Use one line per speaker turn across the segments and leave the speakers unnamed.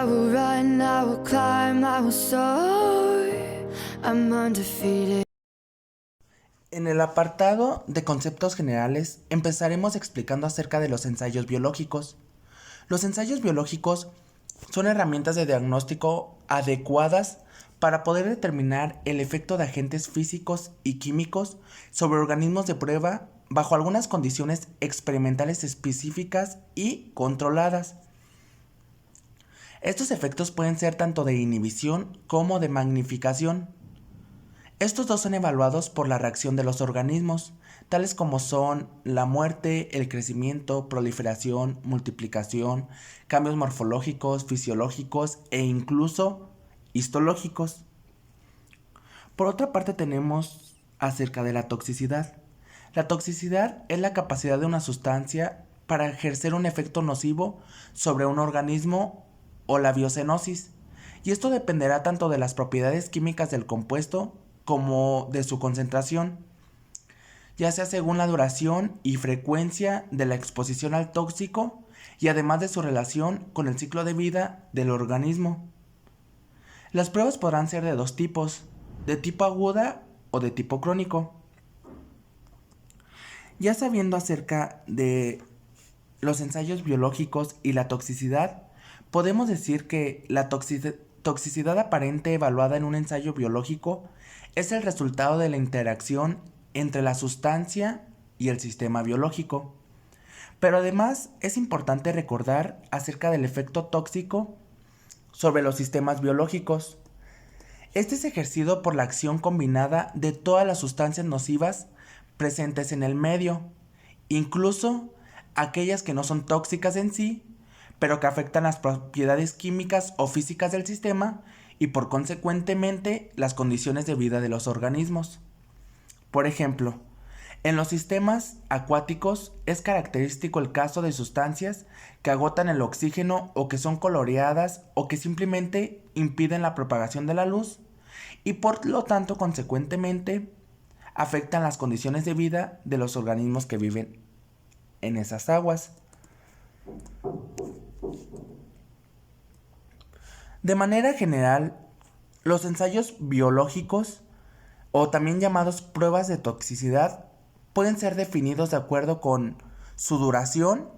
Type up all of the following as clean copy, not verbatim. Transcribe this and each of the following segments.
I will run, I will climb, I will soar. I'm undefeated.
En el apartado de conceptos generales empezaremos explicando acerca de los ensayos biológicos. Los ensayos biológicos son herramientas de diagnóstico adecuadas para poder determinar el efecto de agentes físicos y químicos sobre organismos de prueba bajo algunas condiciones experimentales específicas y controladas. Estos efectos pueden ser tanto de inhibición como de magnificación. Estos dos son evaluados por la reacción de los organismos, tales como son la muerte, el crecimiento, proliferación, multiplicación, cambios morfológicos, fisiológicos e incluso histológicos. Por otra parte tenemos acerca de la toxicidad. La toxicidad es la capacidad de una sustancia para ejercer un efecto nocivo sobre un organismo o la biocenosis, y esto dependerá tanto de las propiedades químicas del compuesto como de su concentración, ya sea según la duración y frecuencia de la exposición al tóxico y además de su relación con el ciclo de vida del organismo. Las pruebas podrán ser de dos tipos, de tipo aguda o de tipo crónico. Ya sabiendo acerca de los ensayos biológicos y la toxicidad, podemos decir que la toxicidad aparente evaluada en un ensayo biológico es el resultado de la interacción entre la sustancia y el sistema biológico. Pero además es importante recordar acerca del efecto tóxico sobre los sistemas biológicos. Este es ejercido por la acción combinada de todas las sustancias nocivas presentes en el medio, incluso aquellas que no son tóxicas en sí, pero que afectan las propiedades químicas o físicas del sistema y por consecuentemente las condiciones de vida de los organismos. Por ejemplo, en los sistemas acuáticos es característico el caso de sustancias que agotan el oxígeno o que son coloreadas o que simplemente impiden la propagación de la luz y por lo tanto consecuentemente afectan las condiciones de vida de los organismos que viven en esas aguas. De manera general, los ensayos biológicos, o también llamados pruebas de toxicidad, pueden ser definidos de acuerdo con su duración,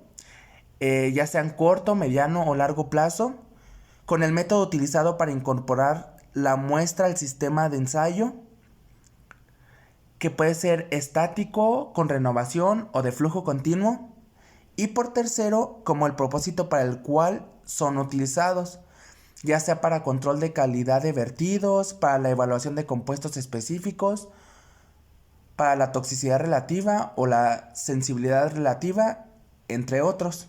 ya sea en corto, mediano o largo plazo, con el método utilizado para incorporar la muestra al sistema de ensayo, que puede ser estático, con renovación o de flujo continuo, y por tercero, como el propósito para el cual son utilizados, ya sea para control de calidad de vertidos, para la evaluación de compuestos específicos, para la toxicidad relativa o la sensibilidad relativa, entre otros.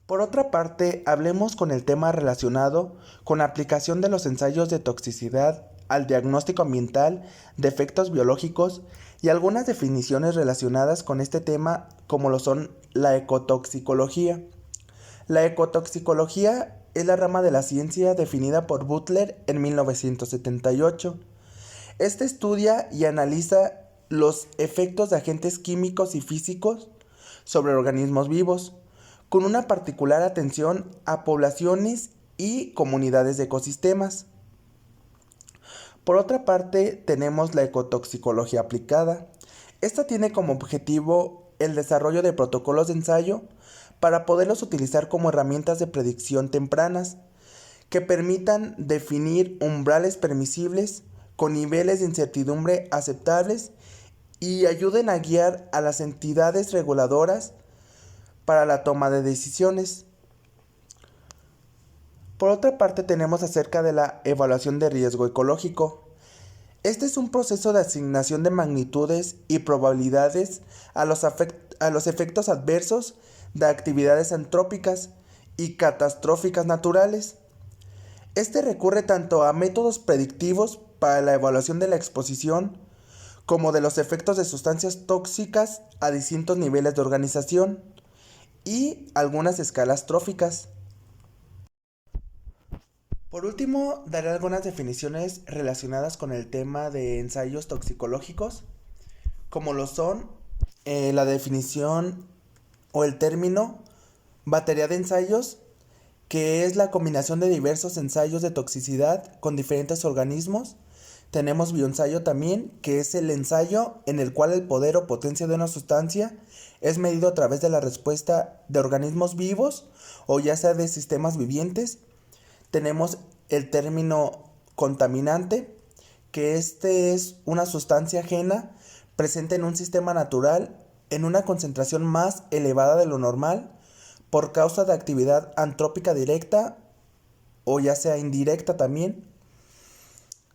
Por otra parte, hablemos con el tema relacionado con la aplicación de los ensayos de toxicidad al diagnóstico ambiental de efectos biológicos y algunas definiciones relacionadas con este tema como lo son la ecotoxicología. La ecotoxicología es la rama de la ciencia definida por Butler en 1978. Este estudia y analiza los efectos de agentes químicos y físicos sobre organismos vivos, con una particular atención a poblaciones y comunidades de ecosistemas. Por otra parte, tenemos la ecotoxicología aplicada. Esta tiene como objetivo el desarrollo de protocolos de ensayo para poderlos utilizar como herramientas de predicción tempranas que permitan definir umbrales permisibles con niveles de incertidumbre aceptables y ayuden a guiar a las entidades reguladoras para la toma de decisiones. Por otra parte, tenemos acerca de la evaluación de riesgo ecológico. Este es un proceso de asignación de magnitudes y probabilidades a los efectos adversos de actividades antrópicas y catastróficas naturales. Este recurre tanto a métodos predictivos para la evaluación de la exposición como de los efectos de sustancias tóxicas a distintos niveles de organización y algunas escalas tróficas. Por último, daré algunas definiciones relacionadas con el tema de ensayos toxicológicos, como lo son la definición o el término batería de ensayos que es la combinación de diversos ensayos de toxicidad con diferentes organismos. Tenemos bioensayo también, que es el ensayo en el cual el poder o potencia de una sustancia es medido a través de la respuesta de organismos vivos o ya sea de sistemas vivientes. Tenemos el término contaminante, que este es una sustancia ajena presente en un sistema natural en una concentración más elevada de lo normal por causa de actividad antrópica directa o ya sea indirecta también.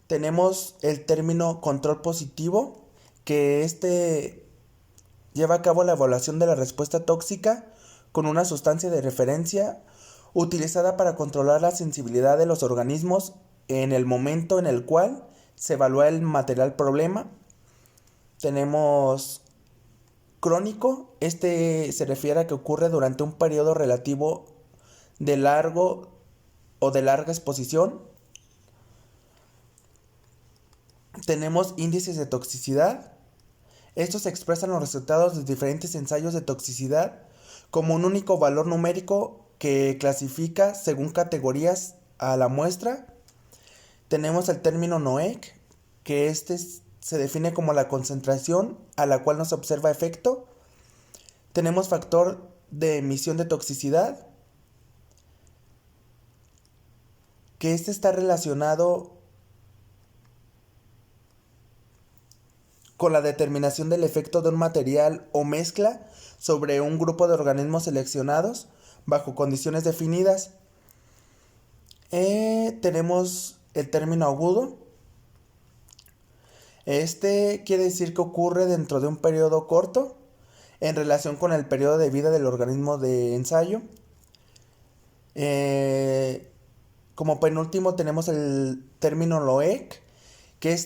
Tenemos el término control positivo, que este lleva a cabo la evaluación de la respuesta tóxica con una sustancia de referencia utilizada para controlar la sensibilidad de los organismos en el momento en el cual se evalúa el material problema. Tenemos crónico, este se refiere a que ocurre durante un periodo relativo de largo o de larga exposición. Tenemos índices de toxicidad. Estos expresan los resultados de diferentes ensayos de toxicidad como un único valor numérico que clasifica según categorías a la muestra. Tenemos el término NOEC, que se define como la concentración a la cual no se observa efecto. Tenemos factor de emisión de toxicidad, que está relacionado con la determinación del efecto de un material o mezcla sobre un grupo de organismos seleccionados bajo condiciones definidas. Tenemos el término agudo. Este quiere decir que ocurre dentro de un periodo corto en relación con el periodo de vida del organismo de ensayo. Como penúltimo tenemos el término LOEC, que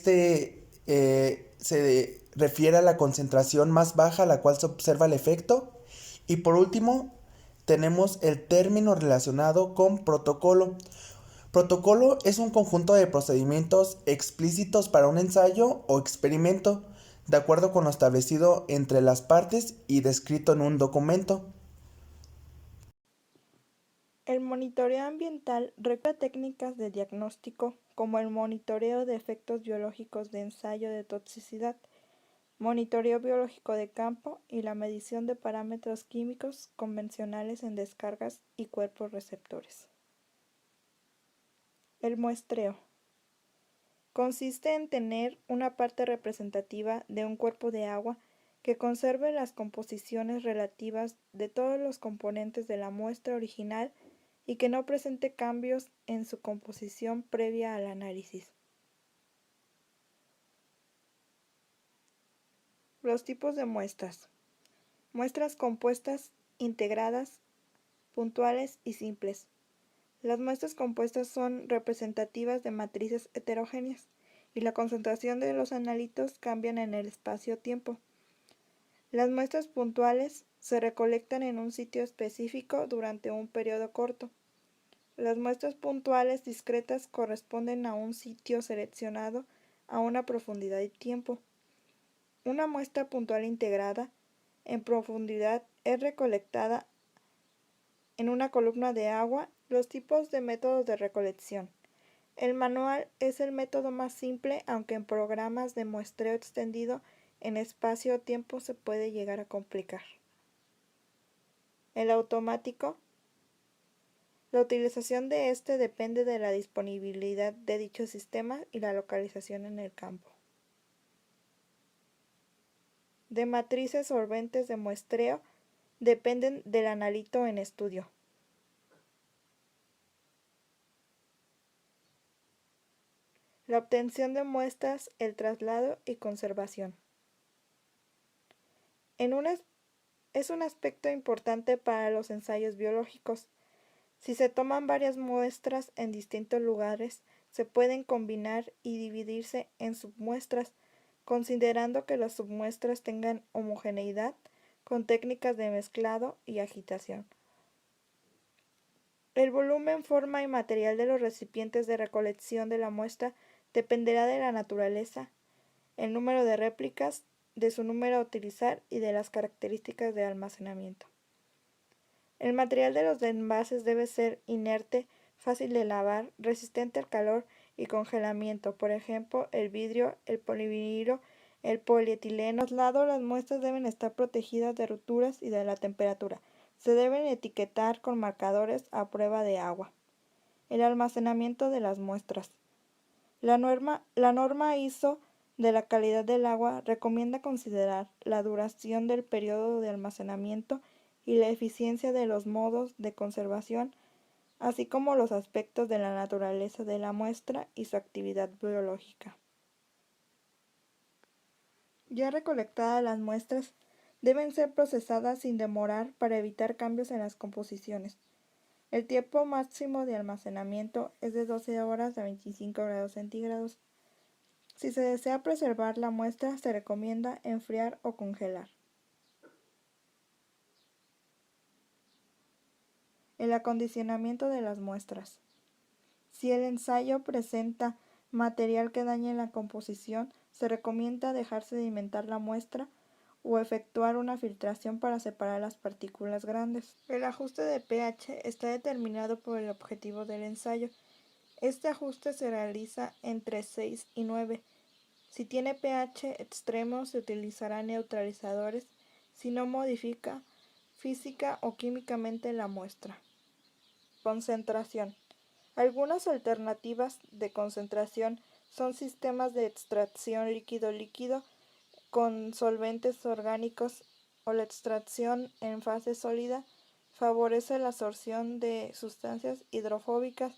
se refiere a la concentración más baja a la cual se observa el efecto. Y por último tenemos el término relacionado con protocolo. Protocolo es un conjunto de procedimientos explícitos para un ensayo o experimento, de acuerdo con lo establecido entre las partes y descrito en un documento.
El monitoreo ambiental requiere técnicas de diagnóstico como el monitoreo de efectos biológicos de ensayo de toxicidad, monitoreo biológico de campo y la medición de parámetros químicos convencionales en descargas y cuerpos receptores. El muestreo consiste en tener una parte representativa de un cuerpo de agua que conserve las composiciones relativas de todos los componentes de la muestra original y que no presente cambios en su composición previa al análisis. Los tipos de muestras. Muestras compuestas, integradas, puntuales y simples. Las muestras compuestas son representativas de matrices heterogéneas y la concentración de los analitos cambian en el espacio-tiempo. Las muestras puntuales se recolectan en un sitio específico durante un periodo corto. Las muestras puntuales discretas corresponden a un sitio seleccionado a una profundidad y tiempo. Una muestra puntual integrada en profundidad es recolectada en una columna de agua. Los tipos de métodos de recolección. El manual es el método más simple, aunque en programas de muestreo extendido en espacio-tiempo se puede llegar a complicar. El automático. La utilización de este depende de la disponibilidad de dicho sistema y la localización en el campo. De matrices solventes de muestreo dependen del analito en estudio. La obtención de muestras, el traslado y conservación. Es un aspecto importante para los ensayos biológicos. Si se toman varias muestras en distintos lugares, se pueden combinar y dividirse en submuestras, considerando que las submuestras tengan homogeneidad con técnicas de mezclado y agitación. El volumen, forma y material de los recipientes de recolección de la muestra dependerá de la naturaleza, el número de réplicas, de su número a utilizar y de las características de almacenamiento. El material de los envases debe ser inerte, fácil de lavar, resistente al calor y congelamiento, por ejemplo, el vidrio, el polivinilo, el polietileno. Al traslado, las muestras deben estar protegidas de roturas y de la temperatura. Se deben etiquetar con marcadores a prueba de agua. El almacenamiento de las muestras. La norma ISO de la calidad del agua recomienda considerar la duración del periodo de almacenamiento y la eficiencia de los modos de conservación, así como los aspectos de la naturaleza de la muestra y su actividad biológica. Ya recolectadas las muestras, deben ser procesadas sin demorar para evitar cambios en las composiciones. El tiempo máximo de almacenamiento es de 12 horas a 25 grados centígrados. Si se desea preservar la muestra, se recomienda enfriar o congelar. El acondicionamiento de las muestras. Si el ensayo presenta material que dañe la composición, se recomienda dejar sedimentar la muestra o efectuar una filtración para separar las partículas grandes. El ajuste de pH está determinado por el objetivo del ensayo. Este ajuste se realiza entre 6 y 9. Si tiene pH extremo, se utilizarán neutralizadores si no modifica física o químicamente la muestra. Concentración. Algunas alternativas de concentración son sistemas de extracción líquido-líquido con solventes orgánicos o la extracción en fase sólida favorece la absorción de sustancias hidrofóbicas.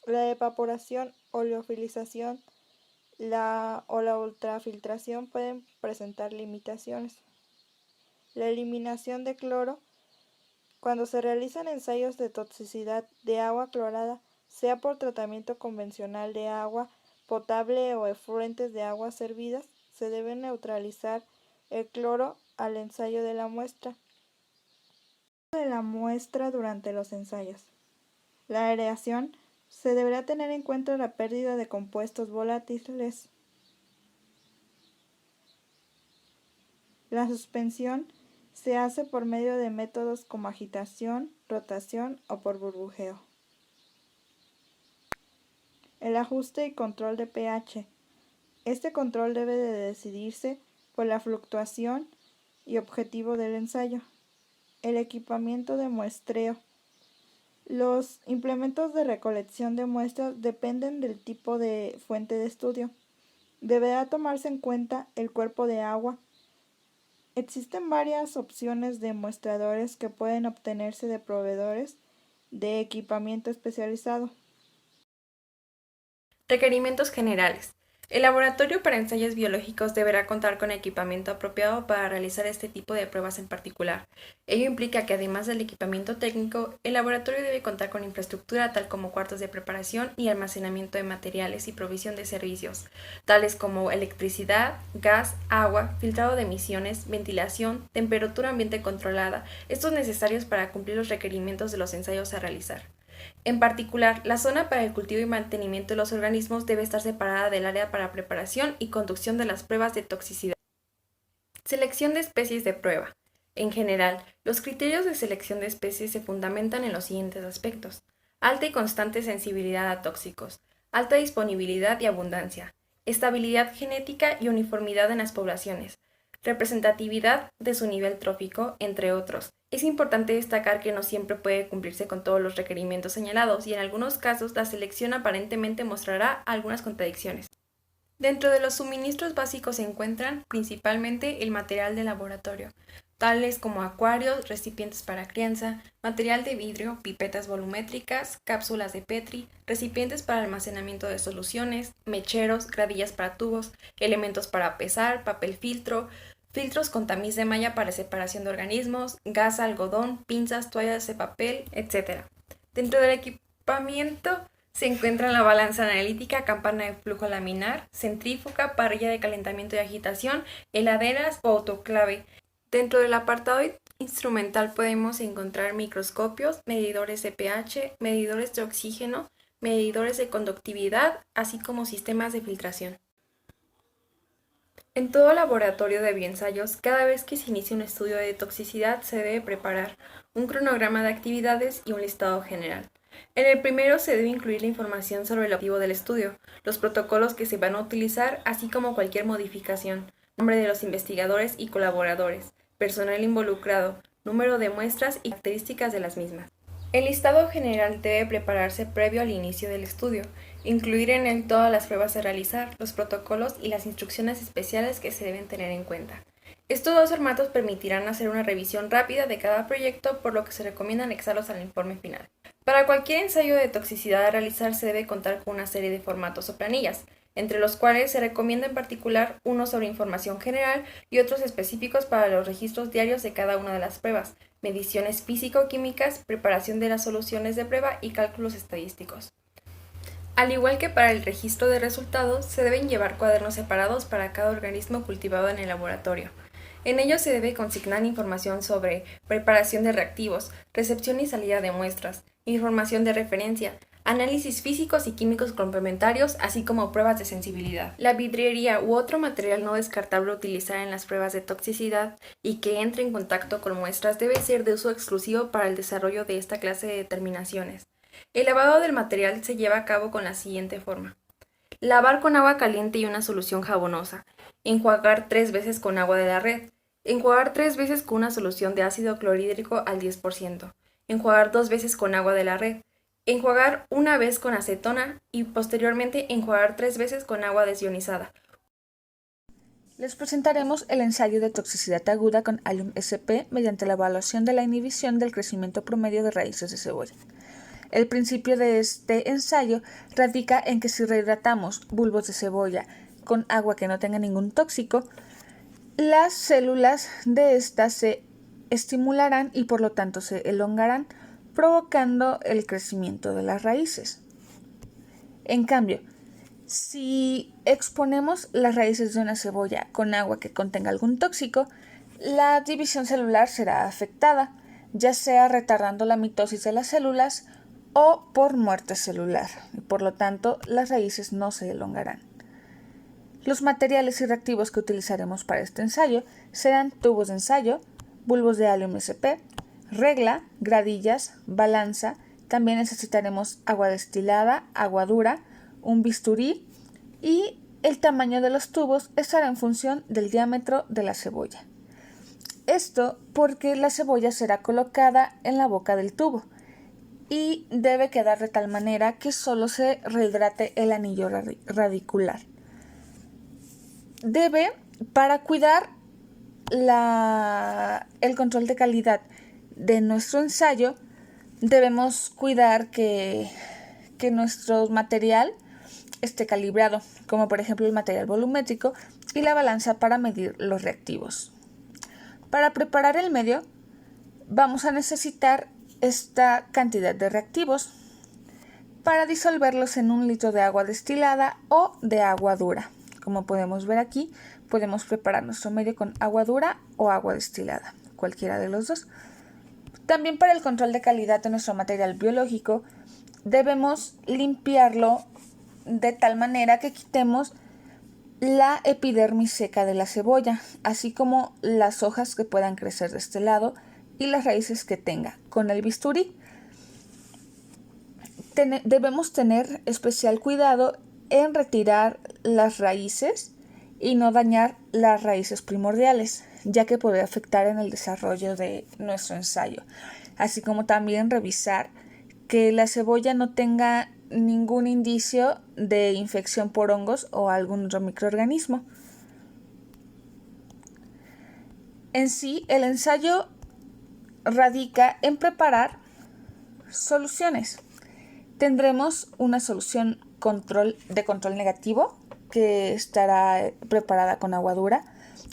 La evaporación, oleofilización o la ultrafiltración pueden presentar limitaciones. La eliminación de cloro. Cuando se realizan ensayos de toxicidad de agua clorada, sea por tratamiento convencional de agua potable o efluentes de aguas servidas, se debe neutralizar el cloro al ensayo de la muestra. Durante los ensayos. La aireación. Se deberá tener en cuenta la pérdida de compuestos volátiles. La suspensión se hace por medio de métodos como agitación, rotación o por burbujeo. El ajuste y control de pH. Este control debe de decidirse por la fluctuación y objetivo del ensayo. El equipamiento de muestreo. Los implementos de recolección de muestras dependen del tipo de fuente de estudio. Deberá tomarse en cuenta el cuerpo de agua. Existen varias opciones de muestradores que pueden obtenerse de proveedores de equipamiento especializado.
Requerimientos generales. El laboratorio para ensayos biológicos deberá contar con equipamiento apropiado para realizar este tipo de pruebas en particular. Ello implica que además del equipamiento técnico, el laboratorio debe contar con infraestructura tal como cuartos de preparación y almacenamiento de materiales y provisión de servicios, tales como electricidad, gas, agua, filtrado de emisiones, ventilación, temperatura ambiente controlada, estos necesarios para cumplir los requerimientos de los ensayos a realizar. En particular, la zona para el cultivo y mantenimiento de los organismos debe estar separada del área para preparación y conducción de las pruebas de toxicidad. Selección de especies de prueba. En general, los criterios de selección de especies se fundamentan en los siguientes aspectos: alta y constante sensibilidad a tóxicos, alta disponibilidad y abundancia, estabilidad genética y uniformidad en las poblaciones, representatividad de su nivel trófico, entre otros. Es importante destacar que no siempre puede cumplirse con todos los requerimientos señalados y en algunos casos la selección aparentemente mostrará algunas contradicciones. Dentro de los suministros básicos se encuentran principalmente el material de laboratorio, tales como acuarios, recipientes para crianza, material de vidrio, pipetas volumétricas, cápsulas de Petri, recipientes para almacenamiento de soluciones, mecheros, gravillas para tubos, elementos para pesar, papel filtro, filtros con tamiz de malla para separación de organismos, gasa, algodón, pinzas, toallas de papel, etc. Dentro del equipamiento se encuentran la balanza analítica, campana de flujo laminar, centrífuga, parrilla de calentamiento y agitación, heladeras o autoclave. Dentro del apartado instrumental podemos encontrar microscopios, medidores de pH, medidores de oxígeno, medidores de conductividad, así como sistemas de filtración. En todo laboratorio de bioensayos, cada vez que se inicia un estudio de toxicidad se debe preparar un cronograma de actividades y un listado general. En el primero se debe incluir la información sobre el objetivo del estudio, los protocolos que se van a utilizar, así como cualquier modificación, nombre de los investigadores y colaboradores, personal involucrado, número de muestras y características de las mismas. El listado general debe prepararse previo al inicio del estudio, incluir en él todas las pruebas a realizar, los protocolos y las instrucciones especiales que se deben tener en cuenta. Estos dos formatos permitirán hacer una revisión rápida de cada proyecto, por lo que se recomienda anexarlos al informe final. Para cualquier ensayo de toxicidad a realizar se debe contar con una serie de formatos o planillas, entre los cuales se recomienda en particular uno sobre información general y otros específicos para los registros diarios de cada una de las pruebas, mediciones físico-químicas, preparación de las soluciones de prueba y cálculos estadísticos. Al igual que para el registro de resultados, se deben llevar cuadernos separados para cada organismo cultivado en el laboratorio. En ellos se debe consignar información sobre preparación de reactivos, recepción y salida de muestras, información de referencia, análisis físicos y químicos complementarios, así como pruebas de sensibilidad. La vidriería u otro material no descartable a utilizar en las pruebas de toxicidad y que entre en contacto con muestras debe ser de uso exclusivo para el desarrollo de esta clase de determinaciones. El lavado del material se lleva a cabo con la siguiente forma. Lavar con agua caliente y una solución jabonosa. Enjuagar 3 veces con agua de la red. Enjuagar 3 veces con una solución de ácido clorhídrico al 10%. Enjuagar 2 veces con agua de la red. Enjuagar 1 vez con acetona y posteriormente enjuagar 3 veces con agua desionizada.
Les presentaremos el ensayo de toxicidad aguda con Allium SP mediante la evaluación de la inhibición del crecimiento promedio de raíces de cebolla. El principio de este ensayo radica en que si rehidratamos bulbos de cebolla con agua que no tenga ningún tóxico, las células de estas se estimularán y por lo tanto se elongarán, provocando el crecimiento de las raíces. En cambio, si exponemos las raíces de una cebolla con agua que contenga algún tóxico, la división celular será afectada, ya sea retardando la mitosis de las células o por muerte celular, y por lo tanto las raíces no se elongarán. Los materiales y reactivos que utilizaremos para este ensayo serán tubos de ensayo, bulbos de Allium SP, regla, gradillas, balanza, también necesitaremos agua destilada, agua dura, un bisturí y el tamaño de los tubos estará en función del diámetro de la cebolla. Esto porque la cebolla será colocada en la boca del tubo y debe quedar de tal manera que solo se rehidrate el anillo radicular. Para cuidar el control de calidad de nuestro ensayo, debemos cuidar que nuestro material esté calibrado, como por ejemplo el material volumétrico y la balanza para medir los reactivos. Para preparar el medio, vamos a necesitar esta cantidad de reactivos para disolverlos en 1 litro de agua destilada o de agua dura. Como podemos ver aquí, podemos preparar nuestro medio con agua dura o agua destilada, cualquiera de los dos. También para el control de calidad de nuestro material biológico, debemos limpiarlo de tal manera que quitemos la epidermis seca de la cebolla, así como las hojas que puedan crecer de este lado y las raíces que tenga. Con el bisturí debemos tener especial cuidado en retirar las raíces y no dañar las raíces primordiales, ya que puede afectar en el desarrollo de nuestro ensayo, así como también revisar que la cebolla no tenga ningún indicio de infección por hongos o algún otro microorganismo. En sí, el ensayo radica en preparar soluciones. Tendremos una solución de control negativo que estará preparada con agua dura,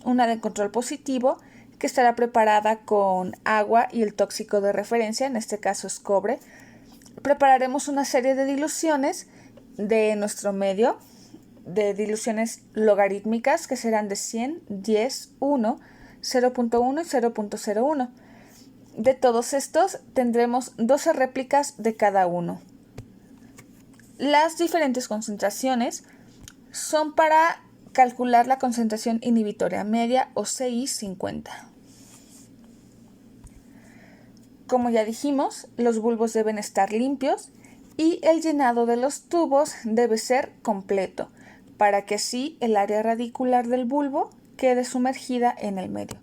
una de control positivo que estará preparada con agua y el tóxico de referencia, en este caso es cobre. Prepararemos una serie de diluciones de nuestro medio, de diluciones logarítmicas que serán de 100, 10, 1, 0.1 y 0.01. De todos estos tendremos 12 réplicas de cada uno. Las diferentes concentraciones son para calcular la concentración inhibitoria media o CI50. Como ya dijimos, los bulbos deben estar limpios y el llenado de los tubos debe ser completo, para que así el área radicular del bulbo quede sumergida en el medio.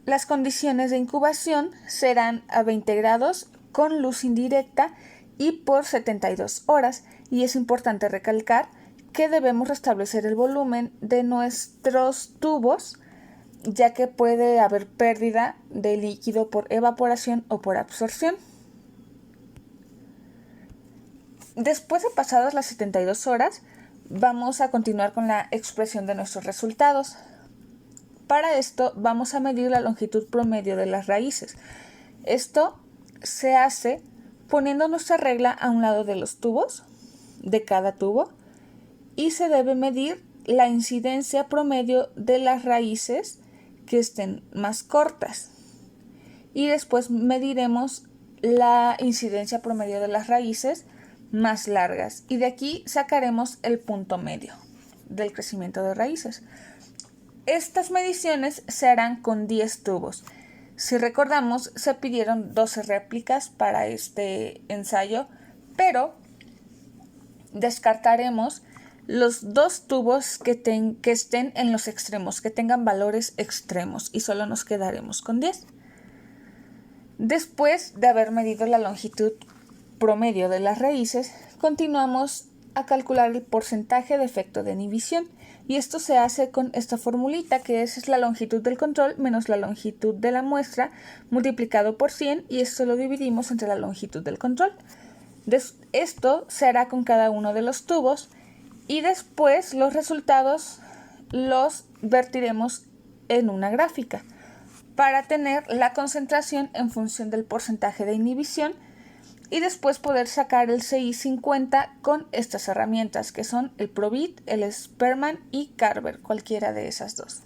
Las condiciones de incubación serán a 20 grados con luz indirecta y por 72 horas, y es importante recalcar que debemos restablecer el volumen de nuestros tubos, ya que puede haber pérdida de líquido por evaporación o por absorción. Después de pasadas las 72 horas, vamos a continuar con la expresión de nuestros resultados. Para esto vamos a medir la longitud promedio de las raíces. Esto se hace poniendo nuestra regla a un lado de los tubos, de cada tubo, y se debe medir la incidencia promedio de las raíces que estén más cortas. Y después mediremos la incidencia promedio de las raíces más largas. Y de aquí sacaremos el punto medio del crecimiento de raíces. Estas mediciones se harán con 10 tubos. Si recordamos, se pidieron 12 réplicas para este ensayo, pero descartaremos los 2 tubos que estén en los extremos, que tengan valores extremos, y solo nos quedaremos con 10. Después de haber medido la longitud promedio de las raíces, continuamos a calcular el porcentaje de efecto de inhibición, y esto se hace con esta formulita, que es la longitud del control menos la longitud de la muestra multiplicado por 100, y esto lo dividimos entre la longitud del control. Esto se hará con cada uno de los tubos, y después los resultados los vertiremos en una gráfica para tener la concentración en función del porcentaje de inhibición, y después poder sacar el CI50 con estas herramientas, que son el Probit, el Spearman y Carver, cualquiera de esas dos.